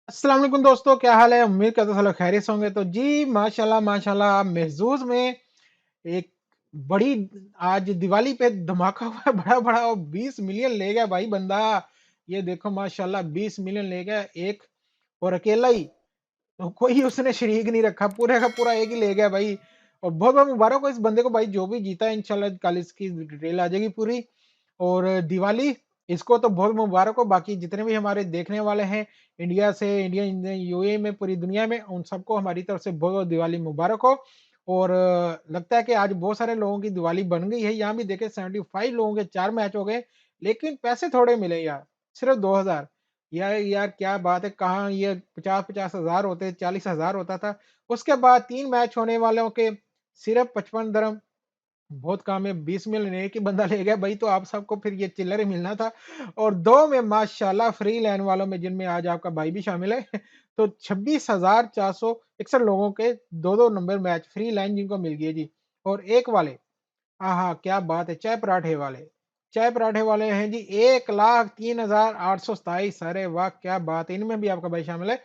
अस्सलाम वालेकुम दोस्तों, क्या हाल है? उम्मीद करता हूँ सब लोग खैरियत से होंगे। तो जी माशाल्लाह माशाल्लाह महज़ूज़ में एक बड़ी आज दिवाली पे धमाका हुआ है बड़ा-बड़ा और 20 मिलियन ले गया भाई बंदा। ये देखो माशाल्लाह 20 मिलियन ले गया एक और अकेला ही। तो कोई उसने शरीक नहीं रखा, पूरे का पूरा एक ही ले गया भाई। और बहुत-बहुत मुबारक हो इस बंदे को भाई, जो भी जीता है इंशाल्लाह कल इसकी डिटेल आ जाएगी पूरी। और दिवाली इसको तो बहुत मुबारक हो, बाकी जितने भी हमारे देखने वाले हैं इंडिया से, इंडिया यूएई में, पूरी दुनिया में, उन सबको हमारी तरफ से बहुत-बहुत दिवाली मुबारक हो। और लगता है कि आज बहुत सारे लोगों की दिवाली बन गई है। यहाँ भी देखें 75 लोगों के 4 मैच हो गए, लेकिन पैसे थोड़े मिले यार, सिर्फ 2000। यार यार क्या बात है, कहाँ ये 50-50 हज़ार होते, 40 हज़ार होता था। उसके बाद 3 मैच होने वालों के सिर्फ 55 दिरहम, बहुत कम है। 20 मिलियन एक ही बंदा ले गया भाई, तो आप सबको फिर ये चिल्लर ही मिलना था। और 2 में माशाल्लाह फ्री लाइन वालों में, जिनमें आज आपका भाई भी शामिल है, तो 26,461 लोगों के 2-2 नंबर मैच फ्री लाइन जिनको मिल गई जी। और एक वाले, आहा! क्या बात है, चाय पराठे वाले। चाय पराठे वाले हैं जी 1,03,827। अरे वाह! क्या बात है, इनमें भी आपका भाई शामिल है।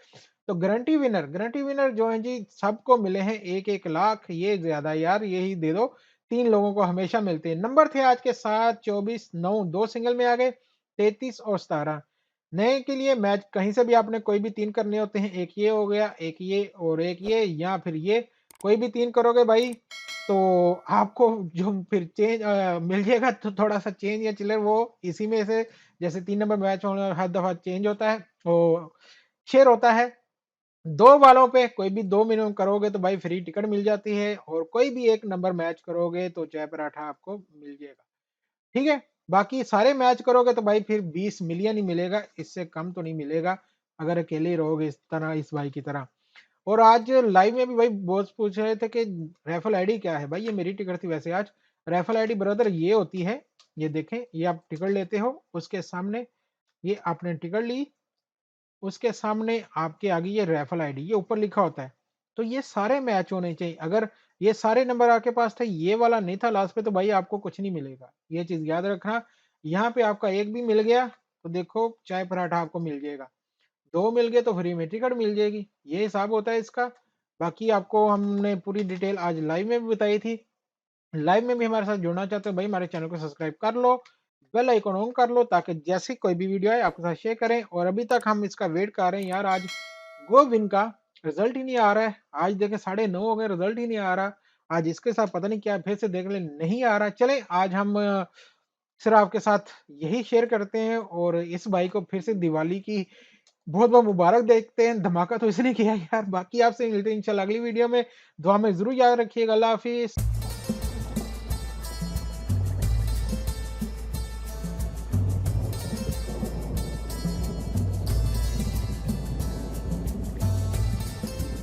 तो गारंटी विनर जो हैं जी, सबको मिले हैं 1-1 लाख। ये ज़्यादा यार, यही दे दो। 3 लोगों को हमेशा मिलते हैं। नंबर थे आज के 7, 24, 9, 2 सिंगल में आ गए, 33 और 17। नए के लिए मैच कहीं से भी आपने कोई भी 3 करने होते हैं। एक ये हो गया, एक ये और एक ये, या फिर ये। कोई भी 3 करोगे भाई, तो आपको जो फिर मिल जाएगा, तो थोड़ा-सा चेंज या चिल्लर वो इसी में से, जैसे 3 नंबर मैच होने हर दफ़ा चेंज होता है, वो शेयर होता है। 2 वालों पे कोई भी 2 मिनिमम करोगे तो भाई फ्री टिकट मिल जाती है, और कोई भी 1 नंबर मैच करोगे तो चाय पराठा आपको मिल जाएगा। ठीक है? बाकी सारे मैच करोगे तो भाई फिर 20 मिलियन ही मिलेगा, इससे कम तो नहीं मिलेगा, अगर अकेले ही रहोगे इस तरह, इस भाई की तरह। और आज लाइव में भी भाई बॉस पूछ रहे थे कि रैफल आईडी क्या है? भाई ये मेरी टिकट थी वैसे आज। रैफल आईडी ब्रदर ये होती है, ये देखें, ये आप टिकट लेते हो, उसके सामने ये आपने टिकट ली, उसके सामने आपके आगे ये रैफल आईडी, ये ऊपर लिखा होता है। तो ये सारे मैच होने चाहिए। अगर ये सारे नंबर आपके पास थे, ये वाला नहीं था लास्ट पे, तो भाई आपको कुछ नहीं मिलेगा। ये चीज़ याद रखना। यहाँ पे आपका एक भी मिल गया, तो देखो चाय पराठा आपको मिल जाएगा। 2 मिल गए तो फ्री में टिकट मिल जाएगी। ये हिसाब होता है इसका। बाकी आपको हमने पूरी डिटेल आज लाइव में भी बताई थी। लाइव में भी हमारे साथ जुड़ना चाहते हो भाई, हमारे चैनल को सब्सक्राइब कर लो, बेल आइकन ऑन कर लो, ताकि जैसे कोई भी वीडियो आए आपके साथ शेयर करें। और अभी तक हम इसका वेट कर रहे हैं यार, आज गो विन का रिजल्ट ही नहीं आ रहा है। आज देखें 9:30 हो गए, रिजल्ट ही नहीं आ रहा। आज इसके साथ पता नहीं क्या है, फिर से देख ले, नहीं आ रहा। चले आज हम सिर्फ आपके साथ यही शेयर करते हैं, और इस भाई को फिर से दिवाली की बहुत बहुत मुबारक देखते हैं। धमाका तो इसने किया यार। बाकी आपसे मिलते हैं इंशाल्लाह अगली वीडियो में। दुआ में जरूर याद रखिएगा। अल्लाह हाफिज।